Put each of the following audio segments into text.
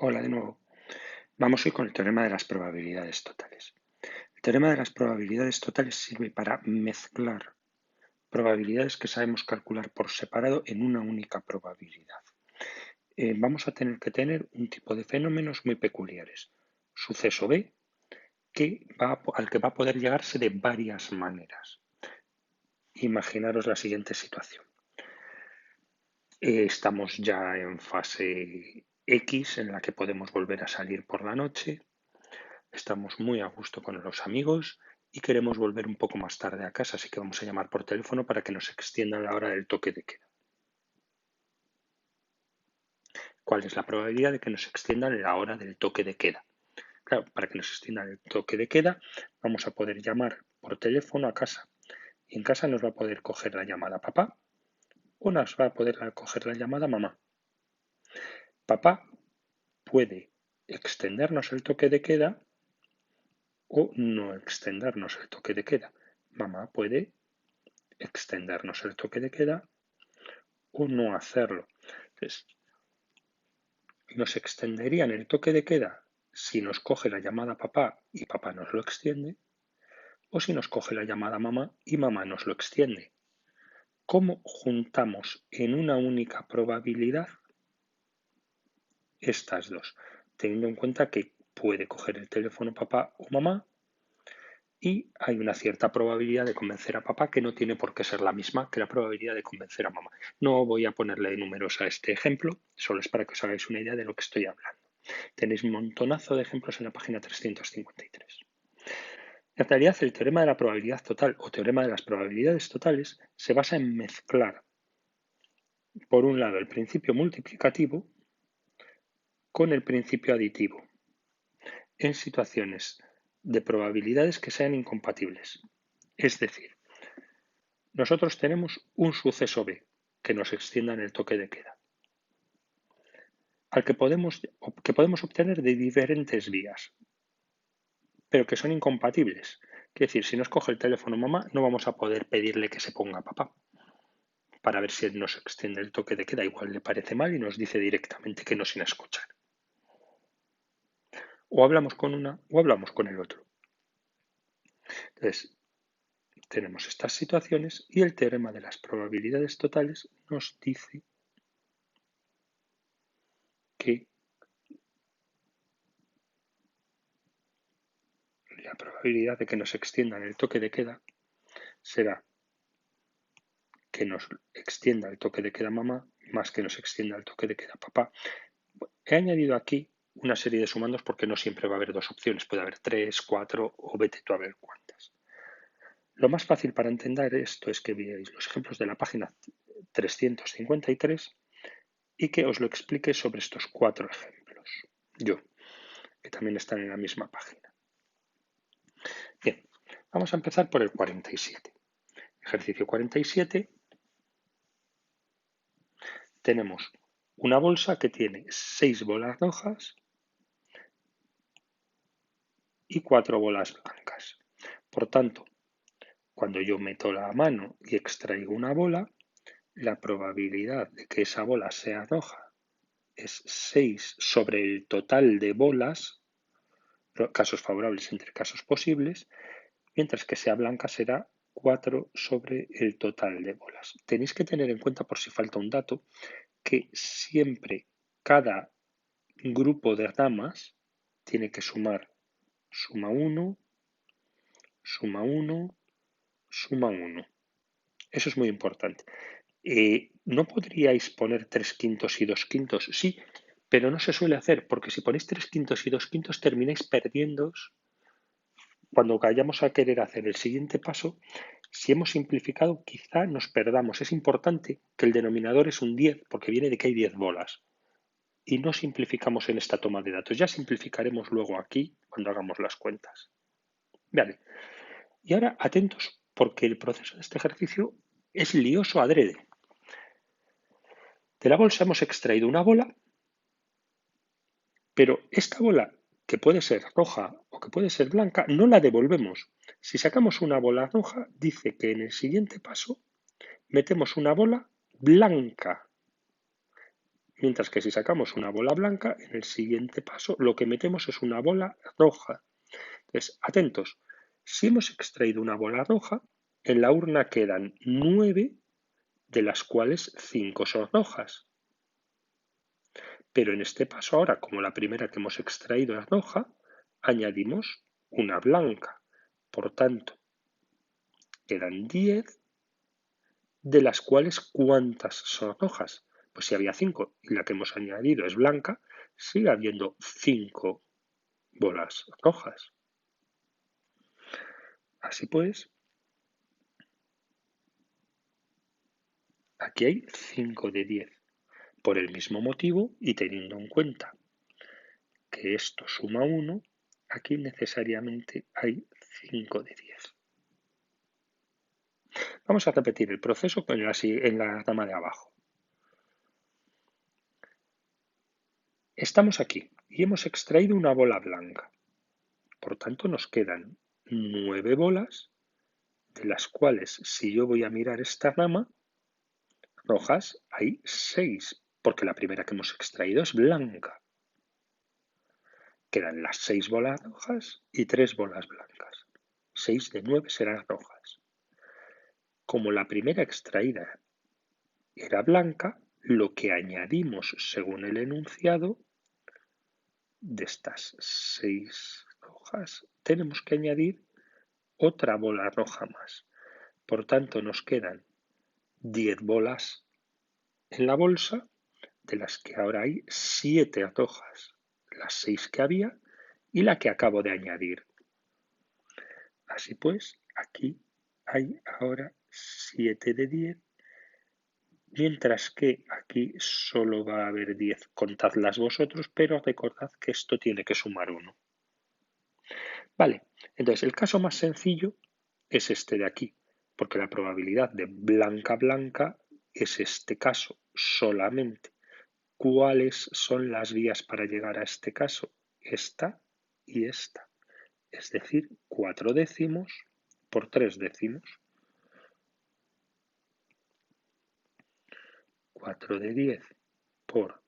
Hola de nuevo. Vamos hoy con el teorema de las probabilidades totales. El teorema de las probabilidades totales sirve para mezclar probabilidades que sabemos calcular por separado en una única probabilidad. Vamos a tener que tener un tipo de fenómenos muy peculiares. Suceso B, al que va a poder llegarse de varias maneras. Imaginaros la siguiente situación. Estamos ya en fase X, en la que podemos volver a salir por la noche. Estamos muy a gusto con los amigos y queremos volver un poco más tarde a casa, así que vamos a llamar por teléfono para que nos extiendan la hora del toque de queda. ¿Cuál es la probabilidad de que nos extiendan la hora del toque de queda? Claro, para que nos extiendan el toque de queda, vamos a poder llamar por teléfono a casa. Y en casa nos va a poder coger la llamada papá o nos va a poder coger la llamada mamá. Papá puede extendernos el toque de queda o no extendernos el toque de queda. Mamá puede extendernos el toque de queda o no hacerlo. Entonces, nos extenderían el toque de queda si nos coge la llamada papá y papá nos lo extiende, o si nos coge la llamada mamá y mamá nos lo extiende. ¿Cómo juntamos en una única probabilidad estas dos? Teniendo en cuenta que puede coger el teléfono papá o mamá y hay una cierta probabilidad de convencer a papá que no tiene por qué ser la misma que la probabilidad de convencer a mamá. No voy a ponerle números a este ejemplo, solo es para que os hagáis una idea de lo que estoy hablando. Tenéis un montonazo de ejemplos en la página 353. En realidad, el teorema de la probabilidad total o teorema de las probabilidades totales se basa en mezclar, por un lado, el principio multiplicativo con el principio aditivo en situaciones de probabilidades que sean incompatibles. Es decir, nosotros tenemos un suceso B que nos extienda en el toque de queda, al que podemos obtener de diferentes vías, pero que son incompatibles. Es decir, si nos coge el teléfono mamá, no vamos a poder pedirle que se ponga papá para ver si nos extiende el toque de queda. Igual le parece mal y nos dice directamente que no sin escuchar. O hablamos con una o hablamos con el otro. Entonces, tenemos estas situaciones y el teorema de las probabilidades totales nos dice que la probabilidad de que nos extiendan el toque de queda será que nos extienda el toque de queda mamá más que nos extienda el toque de queda papá. He añadido aquí una serie de sumandos porque no siempre va a haber dos opciones, puede haber tres, cuatro o vete tú a ver cuántas. Lo más fácil para entender esto es que veáis los ejemplos de la página 353 y que os lo explique sobre estos cuatro ejemplos. Yo, que también están en la misma página. Bien, vamos a empezar por el 47. Ejercicio 47. Tenemos una bolsa que tiene 6 bolas rojas y 4 bolas blancas. Por tanto, cuando yo meto la mano y extraigo una bola, la probabilidad de que esa bola sea roja es 6 sobre el total de bolas, casos favorables entre casos posibles, mientras que sea blanca será 4 sobre el total de bolas. Tenéis que tener en cuenta, por si falta un dato, que siempre cada grupo de damas tiene que sumar suma 1, suma 1, suma 1. Eso es muy importante. ¿No podríais poner 3 quintos y 2 quintos? Sí, pero no se suele hacer, porque si ponéis 3 quintos y 2 quintos termináis perdiendo. Cuando vayamos a querer hacer el siguiente paso, si hemos simplificado, quizá nos perdamos. Es importante que el denominador es un 10, porque viene de que hay 10 bolas. Y no simplificamos en esta toma de datos. Ya simplificaremos luego aquí cuando hagamos las cuentas. Vale. Y ahora atentos, porque el proceso de este ejercicio es lioso adrede. De la bolsa hemos extraído una bola, pero esta bola, que puede ser roja o que puede ser blanca, no la devolvemos. Si sacamos una bola roja, dice que en el siguiente paso metemos una bola blanca. Mientras que si sacamos una bola blanca, en el siguiente paso lo que metemos es una bola roja. Entonces, atentos, si hemos extraído una bola roja, en la urna quedan 9, de las cuales 5 son rojas. Pero en este paso ahora, como la primera que hemos extraído es roja, añadimos una blanca. Por tanto, quedan 10, de las cuales ¿cuántas son rojas? Pues si había 5 y la que hemos añadido es blanca, sigue habiendo 5 bolas rojas. Así pues, aquí hay 5 de 10. Por el mismo motivo y teniendo en cuenta que esto suma 1, aquí necesariamente hay 5 de 10. Vamos a repetir el proceso en la rama de abajo. Estamos aquí y hemos extraído una bola blanca. Por tanto, nos quedan 9 bolas, de las cuales, si yo voy a mirar esta rama, rojas, hay 6, porque la primera que hemos extraído es blanca. Quedan las 6 bolas rojas y 3 bolas blancas. 6 de 9 serán rojas. Como la primera extraída era blanca, lo que añadimos según el enunciado de estas 6 rojas, tenemos que añadir otra bola roja más. Por tanto, nos quedan 10 bolas en la bolsa, de las que ahora hay 7 rojas, las 6 que había y la que acabo de añadir. Así pues, aquí hay ahora 7 de 10, mientras que aquí solo va a haber 10. Contadlas vosotros, pero recordad que esto tiene que sumar 1. Vale, entonces el caso más sencillo es este de aquí, porque la probabilidad de blanca blanca es este caso solamente. ¿Cuáles son las vías para llegar a este caso? Esta y esta. Es decir, 4 décimos por 3 décimos. 4 de 10 por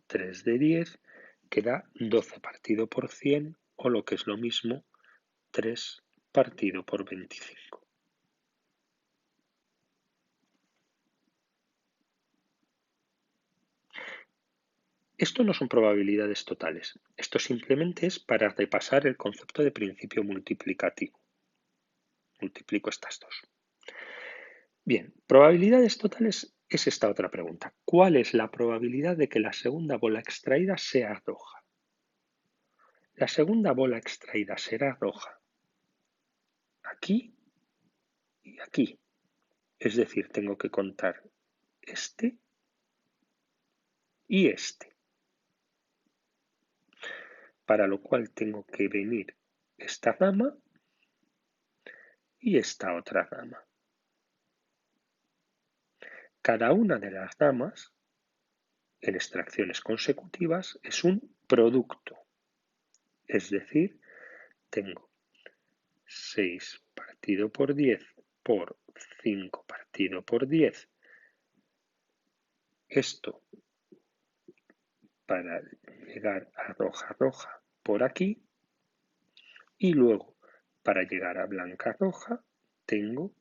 3 de 10 que da 12 partido por 100 o lo que es lo mismo 3 partido por 25. Esto no son probabilidades totales, esto simplemente es para repasar el concepto de principio multiplicativo. Multiplico estas dos. Bien, probabilidades totales es esta otra pregunta. ¿Cuál es la probabilidad de que la segunda bola extraída sea roja? La segunda bola extraída será roja aquí y aquí. Es decir, tengo que contar este y este. Para lo cual tengo que venir esta rama y esta otra rama. Cada una de las ramas en extracciones consecutivas es un producto. Es decir, tengo 6 partido por 10 por 5 partido por 10. Esto para llegar a roja roja por aquí. Y luego, para llegar a blanca roja, tengo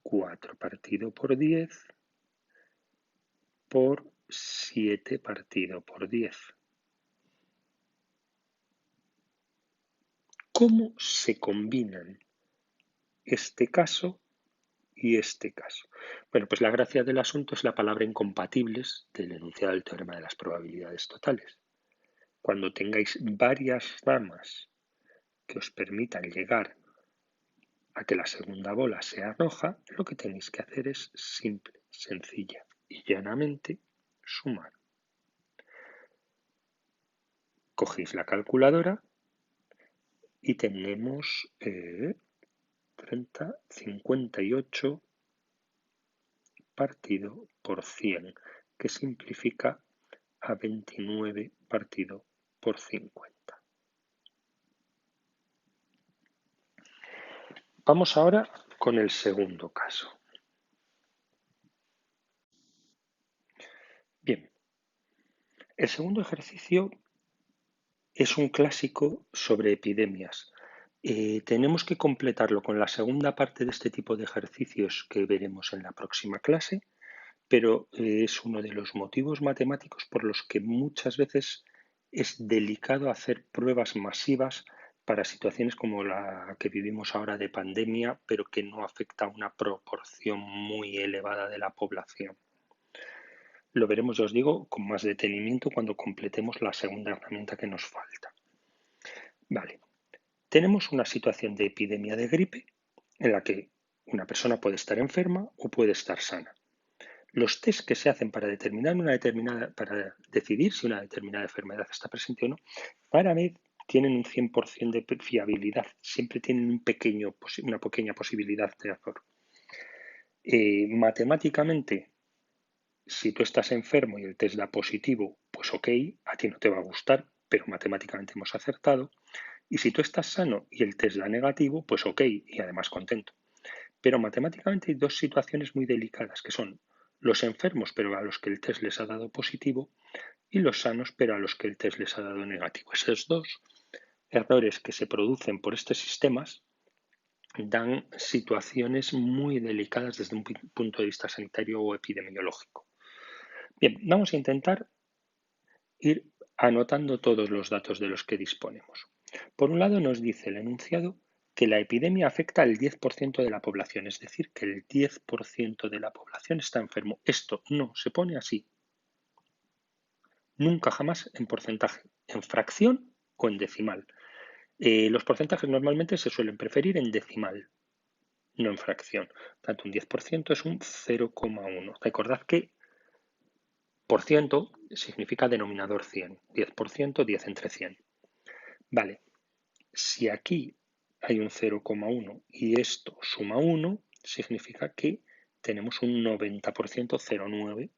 4 partido por 10 por 7 partido por 10. ¿Cómo se combinan este caso y este caso? Bueno, pues la gracia del asunto es la palabra incompatibles del enunciado del teorema de las probabilidades totales. Cuando tengáis varias ramas que os permitan llegar a que la segunda bola sea roja, lo que tenéis que hacer es simple, sencilla y llanamente sumar. Cogéis la calculadora y tenemos 58 partido por 100, que simplifica a 29 partido por 50. Vamos ahora con el segundo caso. El segundo ejercicio es un clásico sobre epidemias. Tenemos que completarlo con la segunda parte de este tipo de ejercicios que veremos en la próxima clase, pero es uno de los motivos matemáticos por los que muchas veces es delicado hacer pruebas masivas para situaciones como la que vivimos ahora de pandemia, pero que no afecta a una proporción muy elevada de la población. Lo veremos, ya os digo, con más detenimiento cuando completemos la segunda herramienta que nos falta. Vale, tenemos una situación de epidemia de gripe en la que una persona puede estar enferma o puede estar sana. Los test que se hacen para para decidir si una determinada enfermedad está presente o no, para mí tienen un 100% de fiabilidad, siempre tienen una pequeña posibilidad de error. Matemáticamente, si tú estás enfermo y el test da positivo, pues ok, a ti no te va a gustar, pero matemáticamente hemos acertado. Y si tú estás sano y el test da negativo, pues ok, y además contento. Pero matemáticamente hay dos situaciones muy delicadas, que son los enfermos, pero a los que el test les ha dado positivo, y los sanos, pero a los que el test les ha dado negativo. Esos dos errores que se producen por estos sistemas dan situaciones muy delicadas desde un punto de vista sanitario o epidemiológico. Bien, vamos a intentar ir anotando todos los datos de los que disponemos. Por un lado, nos dice el enunciado que la epidemia afecta al 10% de la población, es decir, que el 10% de la población está enfermo. Esto no se pone así, nunca jamás en porcentaje, en fracción o en decimal. Los porcentajes normalmente se suelen preferir en decimal, no en fracción. Tanto un 10% es un 0,1. Recordad que por ciento significa denominador 100. 10%, 10 entre 100. Vale, si aquí hay un 0,1 y esto suma 1, significa que tenemos un 90%, 0,9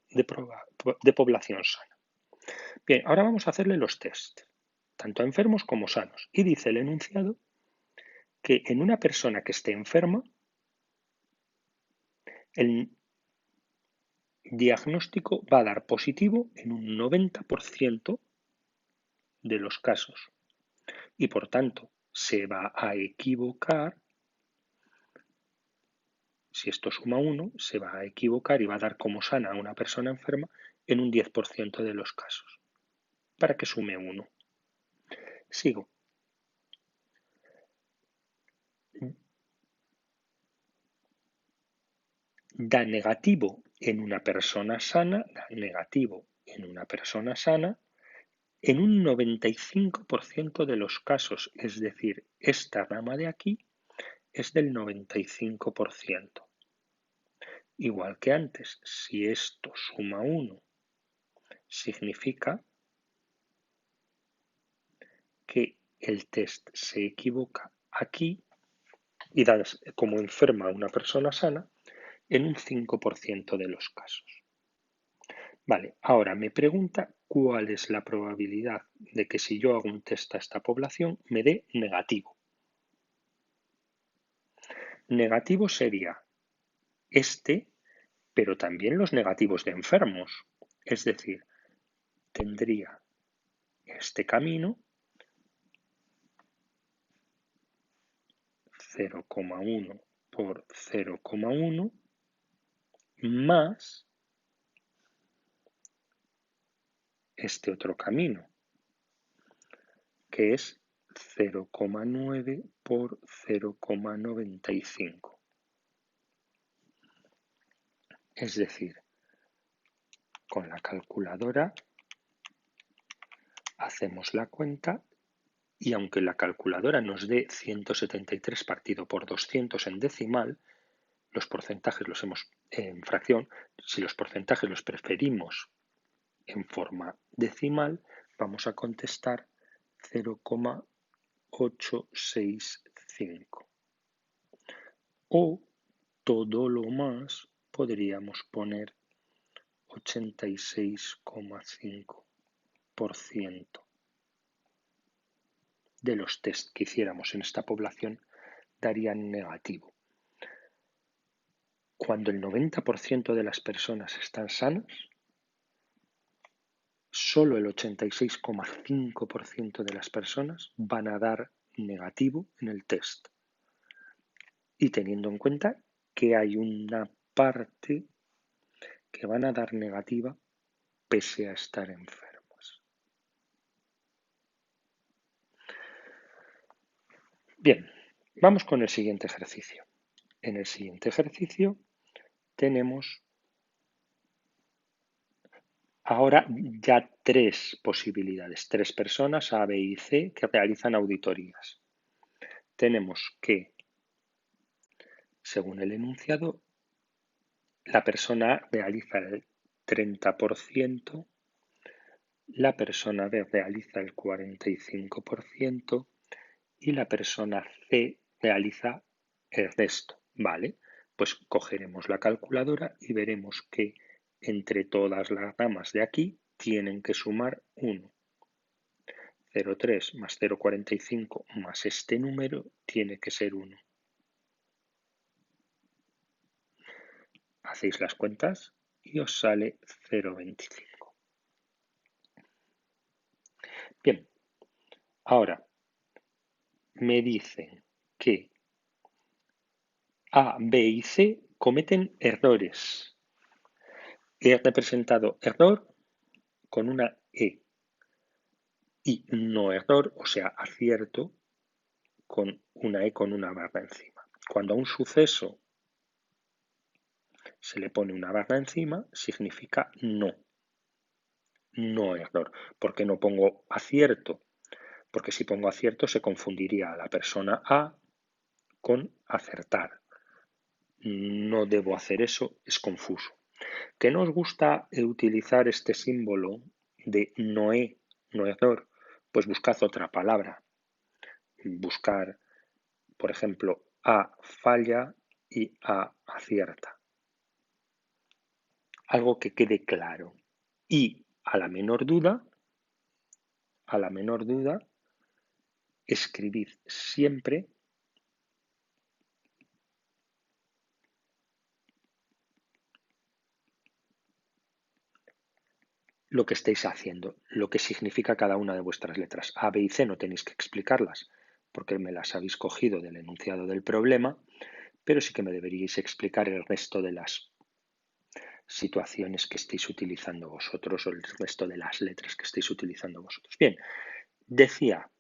de población sana. Bien, ahora vamos a hacerle los test, tanto a enfermos como sanos. Y dice el enunciado que en una persona que esté enferma, el diagnóstico va a dar positivo en un 90% de los casos. Y por tanto, se va a equivocar. Si esto suma 1, se va a equivocar y va a dar como sana a una persona enferma en un 10% de los casos, para que sume 1. Sigo. Da negativo en una persona sana, da negativo en una persona sana en un 95% de los casos, es decir, esta rama de aquí es del 95%. Igual que antes, si esto suma 1, significa que el test se equivoca aquí y da como enferma a una persona sana en un 5% de los casos. Vale, ahora me pregunta cuál es la probabilidad de que si yo hago un test a esta población me dé negativo. Negativo sería este, pero también los negativos de enfermos. Es decir, tendría este camino 0,1 por 0,1 más este otro camino, que es 0,9 por 0,95. Es decir, con la calculadora hacemos la cuenta y aunque la calculadora nos dé 173 partido por 200 en decimal, los porcentajes los hemos en fracción, si los porcentajes los preferimos en forma decimal, vamos a contestar 0,865. O todo lo más podríamos poner 86,5% de los test que hiciéramos en esta población darían negativo. Cuando el 90% de las personas están sanas, solo el 86,5% de las personas van a dar negativo en el test. Y teniendo en cuenta que hay una parte que van a dar negativa pese a estar enfermos. Bien, vamos con el siguiente ejercicio. En el siguiente ejercicio tenemos ahora ya tres posibilidades, tres personas A, B y C que realizan auditorías. Tenemos que, según el enunciado, la persona A realiza el 30%, la persona B realiza el 45% y la persona C realiza el resto. Vale, pues cogeremos la calculadora y veremos que entre todas las ramas de aquí tienen que sumar 1. 0,3 más 0,45 más este número tiene que ser 1. Hacéis las cuentas y os sale 0,25. Bien, ahora me dicen que A, B y C cometen errores. He representado error con una E y no error, o sea, acierto, con una E con una barra encima. Cuando a un suceso se le pone una barra encima, significa no, no error. ¿Por qué no pongo acierto? Porque si pongo acierto se confundiría a la persona A con acertar. No debo hacer eso, es confuso. ¿Que no os gusta utilizar este símbolo de noé, no error? Pues buscad otra palabra. Buscar, por ejemplo, A falla y A acierta. Algo que quede claro. Y a la menor duda, escribid siempre lo que estéis haciendo, lo que significa cada una de vuestras letras. A, B y C no tenéis que explicarlas porque me las habéis cogido del enunciado del problema, pero sí que me deberíais explicar el resto de las situaciones que estéis utilizando vosotros o el resto de las letras que estéis utilizando vosotros. Bien, decía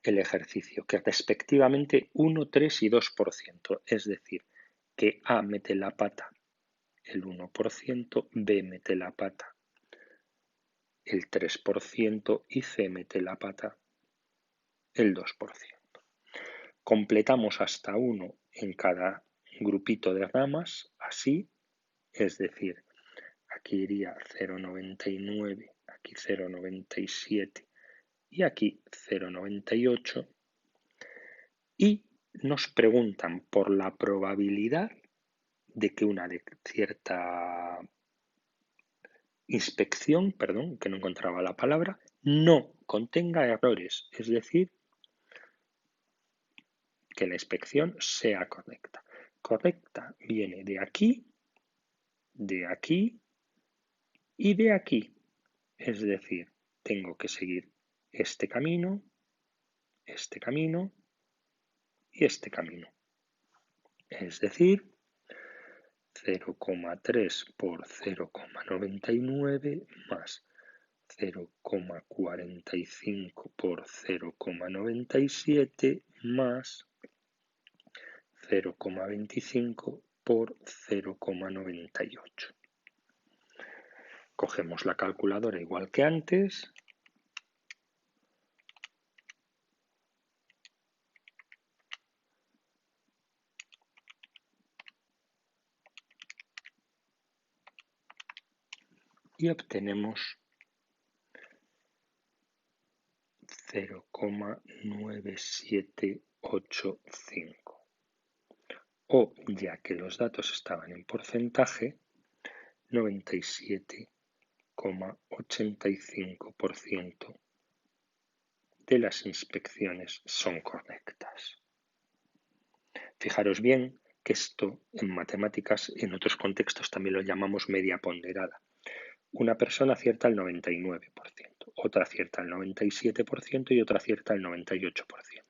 el ejercicio que respectivamente 1, 3 y 2%, es decir, que A mete la pata el 1%, B mete la pata el 3% y C mete la pata el 2%. Completamos hasta 1 en cada grupito de ramas, así, es decir, aquí iría 0,99, aquí 0,97 y aquí 0,98 y nos preguntan por la probabilidad de que una cierta inspección, perdón, que no encontraba la palabra, no contenga errores, es decir, que la inspección sea correcta. Correcta viene de aquí y de aquí. Es decir, tengo que seguir este camino y este camino. Es decir, 0,3 por 0,99 más 0,45 por 0,97 más 0,25 por 0,98. Cogemos la calculadora igual que antes. Y obtenemos 0,9785. O, ya que los datos estaban en porcentaje, 97,85% de las inspecciones son correctas. Fijaros bien que esto en matemáticas, en otros contextos también lo llamamos media ponderada. una persona acierta el 99%, otra acierta el 97% y otra acierta el 98%.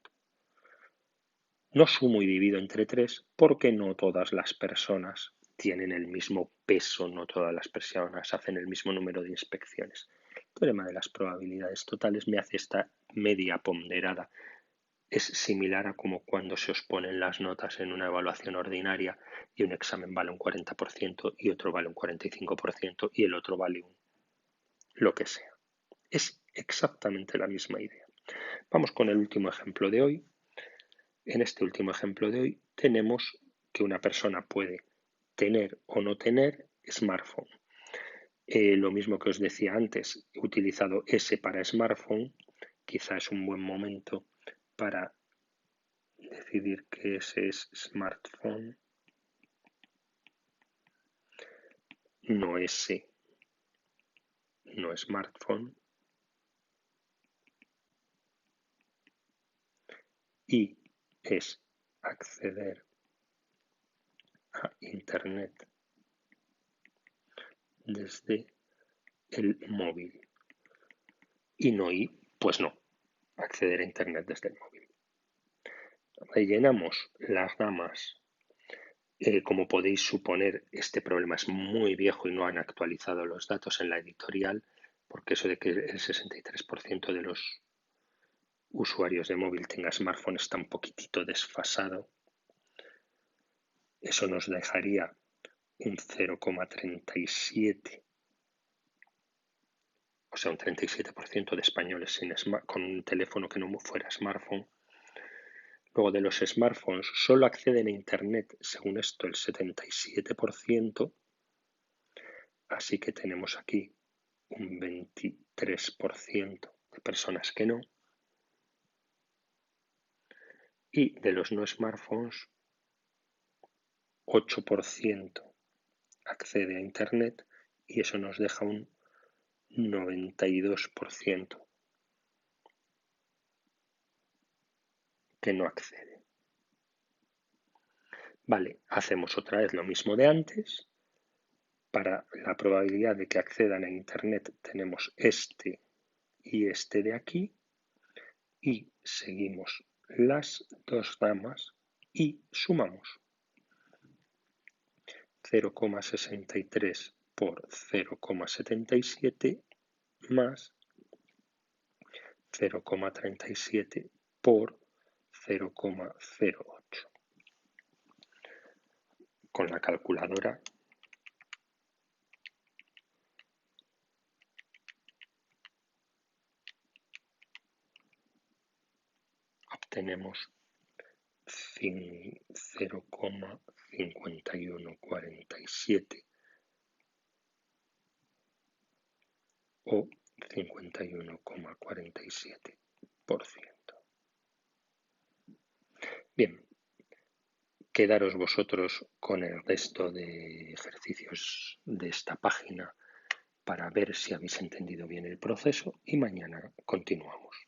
No sumo y divido entre 3 porque no todas las personas tienen el mismo peso, no todas las personas hacen el mismo número de inspecciones. El teorema de las probabilidades totales me hace esta media ponderada. Es similar a como cuando se os ponen las notas en una evaluación ordinaria y un examen vale un 40% y otro vale un 45% y el otro vale un lo que sea. Es exactamente la misma idea. Vamos con el último ejemplo de hoy. En este último ejemplo de hoy tenemos que una persona puede tener o no tener smartphone. Lo mismo que os decía antes, he utilizado S para smartphone, quizá es un buen momento para decidir que ese es smartphone, no S, no smartphone, y es acceder a Internet desde el móvil. Y no I, pues no, acceder a Internet desde el móvil. Rellenamos las ramas. Como podéis suponer, este problema es muy viejo y no han actualizado los datos en la editorial, porque eso de que el 63% de los usuarios de móvil tenga smartphone está un poquitito desfasado. Eso nos dejaría un 0,37, o sea, un 37% de españoles con un teléfono que no fuera smartphone. Luego de los smartphones solo acceden a Internet, según esto, el 77%, así que tenemos aquí un 23% de personas que no. Y de los no smartphones, 8% accede a Internet y eso nos deja un 92% que no accede. Vale, hacemos otra vez lo mismo de antes. Para la probabilidad de que accedan a Internet tenemos este y este de aquí y seguimos las dos ramas y sumamos 0,63 por 0,77 más 0,37 por 0,08. Con la calculadora obtenemos 0,5147 o 51,47%. Bien, quedaros vosotros con el resto de ejercicios de esta página para ver si habéis entendido bien el proceso y mañana continuamos.